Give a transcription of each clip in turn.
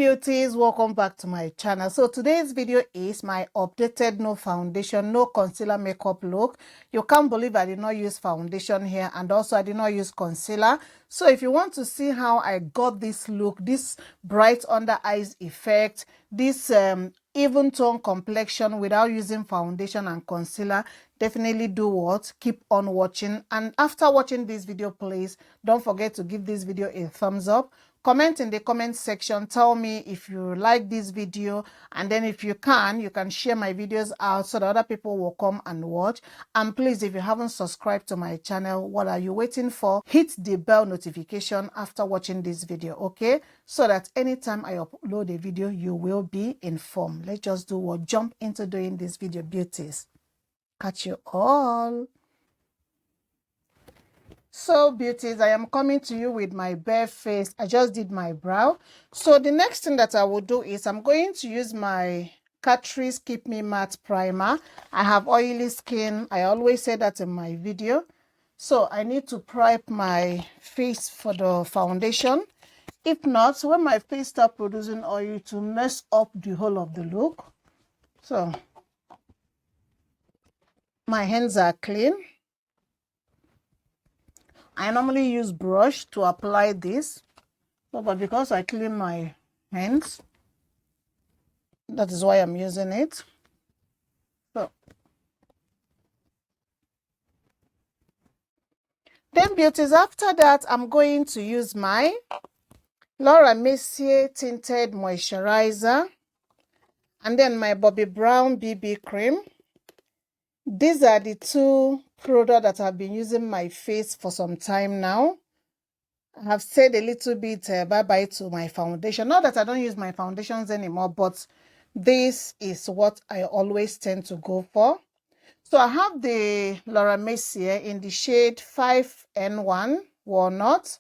beauties, welcome back to my channel. So today's video is my updated no foundation, no concealer makeup look. You can't believe I did not use foundation here, and also I did not use concealer. So if you want to see how I got this look, this bright under eyes effect, this even tone complexion without using foundation and concealer, definitely do what? Keep on watching. And after watching this video, please don't forget to give this video a thumbs up. Comment in the comment section, tell me if you like this video, and then if you can share my videos out so that other people will come and watch. And please, if you haven't subscribed to my channel, what are you waiting for? Hit the bell notification after watching this video, okay? So that anytime I upload a video, you will be informed. Let's just do what? Jump into doing this video, beauties. Catch you all. So beauties, I am coming to you with my bare face. I just did my brow. So the next thing that I will do is I'm going to use my CATRICE Keep Me Matte Primer. I have oily skin. I always say that in my video. So I need to prep my face for the foundation. If not, when my face starts producing oil, to mess up the whole of the look. So my hands are clean. I normally use brush to apply this, but because I clean my hands, that is why I'm using it. So then beauties, after that, I'm going to use my MERCIER Tinted Moisturizer and then my Bobbi Brown BB Cream. These are the two products that I've been using my face for some time now. I have said a little bit bye-bye to my foundation. Not that I don't use my foundations anymore, but this is what I always tend to go for. So I have the MERCIER in the shade 5N1 Walnut.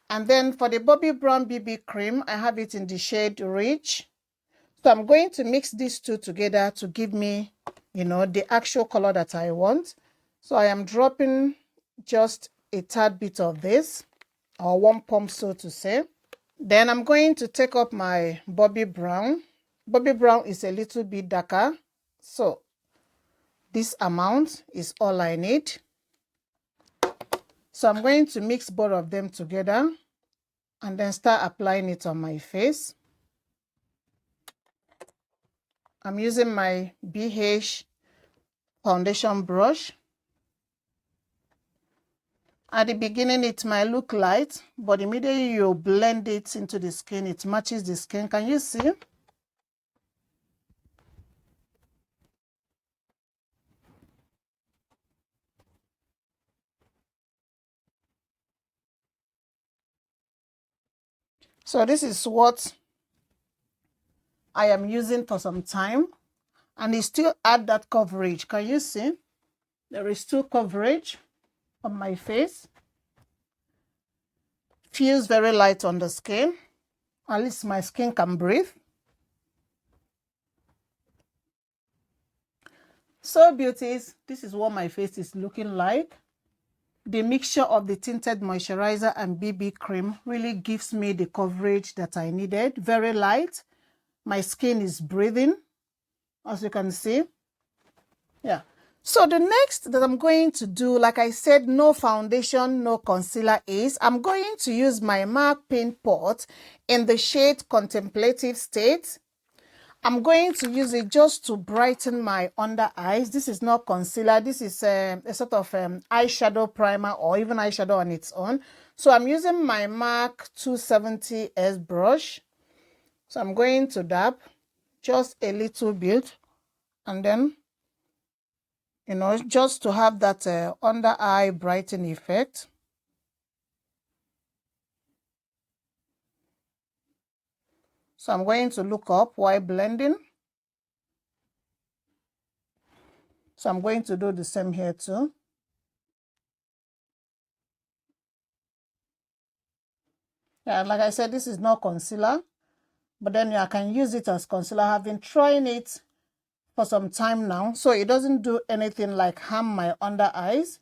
And then for the Bobbi Brown BB Cream, I have it in the shade Rich. So I'm going to mix these two together to give me, you know, the actual color that I want. So I am dropping just a tad bit of this, or one pump so to say. Then I'm going to take up my Bobbi Brown. Bobbi Brown is a little bit darker, so this amount is all I need. So I'm going to mix both of them together and then start applying it on my face. I'm using my BH foundation brush. At the beginning, it might look light, but immediately you blend it into the skin, it matches the skin. Can you see? So this is what I am using for some time, and it still add that coverage. Can you see? There is still coverage on my face. Feels very light on the skin. At least my skin can breathe. So beauties, this is what my face is looking like. The mixture of the tinted moisturizer and BB cream really gives me the coverage that I needed. Very light. My skin is breathing, as you can see. Yeah. So the next that I'm going to do, like I said, no foundation, no concealer, is I'm going to use my MAC Paint Pot in the shade Contemplative State. I'm going to use it just to brighten my under eyes. This is not concealer. This is a sort of eyeshadow primer, or even eyeshadow on its own. So I'm using my MAC 270S brush. So I'm going to dab just a little bit, and then, you know, just to have that under eye brightening effect. So I'm going to look up while blending. So I'm going to do the same here too. Yeah, like I said, this is not concealer, but then I can use it as concealer. I've been trying it for some time now, so it doesn't do anything like harm my under eyes.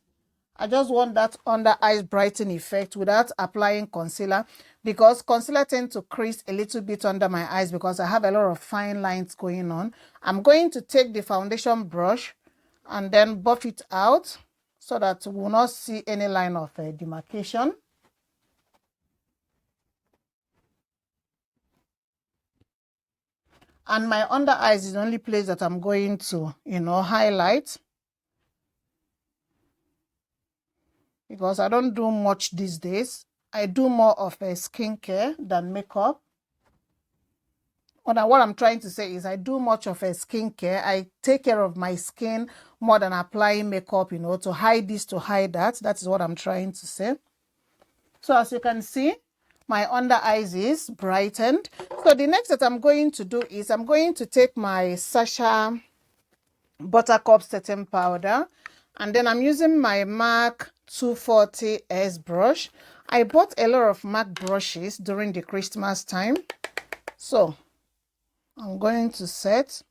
I just want that under eyes brightening effect without applying concealer. because concealer tends to crease a little bit under my eyes because I have a lot of fine lines going on. I'm going to take the foundation brush and then buff it out so that we will not see any line of demarcation. And my under eyes is the only place that I'm going to, highlight, because I don't do much these days. I do more of a skincare than makeup. What I'm trying to say is I do much of a skincare. I take care of my skin more than applying makeup, to hide this, to hide that. That is what I'm trying to say. So as you can see, my under eyes is brightened. So the next that I'm going to do is I'm going to take my Sacha Buttercup setting powder, and then I'm using my MAC 240S brush. I bought a lot of MAC brushes during the Christmas time, so I'm going to set.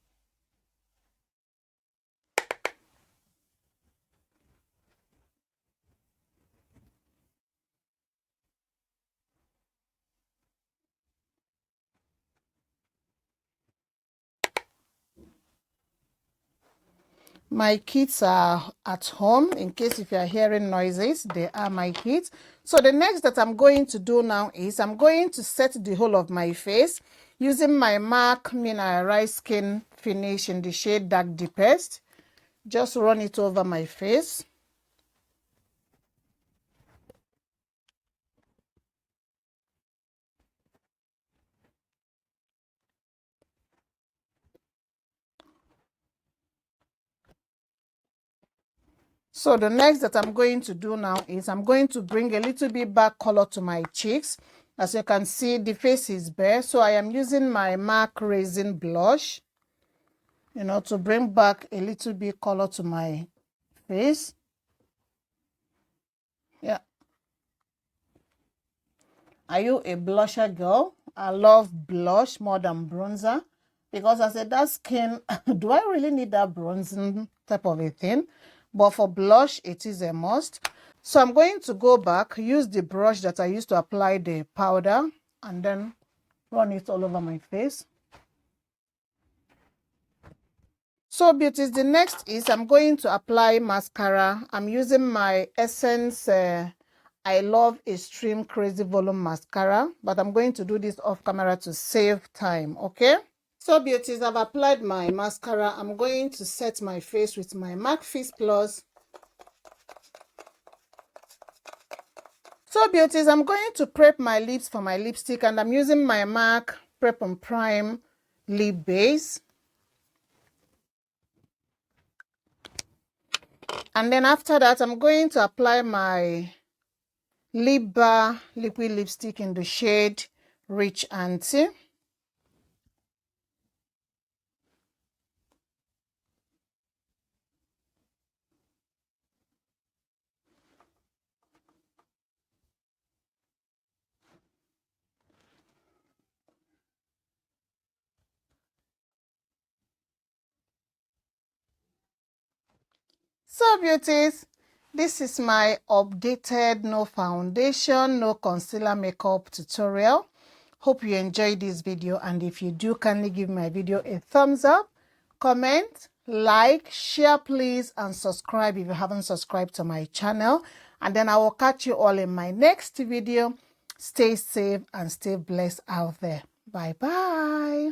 My kids are at home. In case if you are hearing noises, they are my kids. So the next that I'm going to do now is I'm going to set the whole of my face using my MAC Mineralized Skin Finish in the shade Dark Deepest. Just run it over my face. So the next that I'm going to do now is I'm going to bring a little bit back color to my cheeks. As you can see, the face is bare, so I am using my MAC Resin Blush, to bring back a little bit color to my face. Yeah. Are you a blusher girl? I love blush more than bronzer, because as a dark skin, do I really need that bronzing type of a thing? But for blush, it is a must. So I'm going to go back, use the brush that I used to apply the powder, and then run it all over my face. So beauties, the next is I'm going to apply mascara. I'm using my Essence I Love Extreme Crazy Volume Mascara, but I'm going to do this off camera to save time, okay? So beauties, I've applied my mascara. I'm going to set my face with my MAC Fix Plus. So beauties, I'm going to prep my lips for my lipstick, and I'm using my MAC Prep and Prime lip base. And then after that, I'm going to apply my Lip Bar liquid lipstick in the shade Rich Auntie. So beauties, this is my updated no foundation, no concealer makeup tutorial. Hope you enjoyed this video, and if you do, kindly give my video a thumbs up, comment, like, share please, and subscribe if you haven't subscribed to my channel. And then I will catch you all in my next video. Stay safe and stay blessed out there. Bye bye.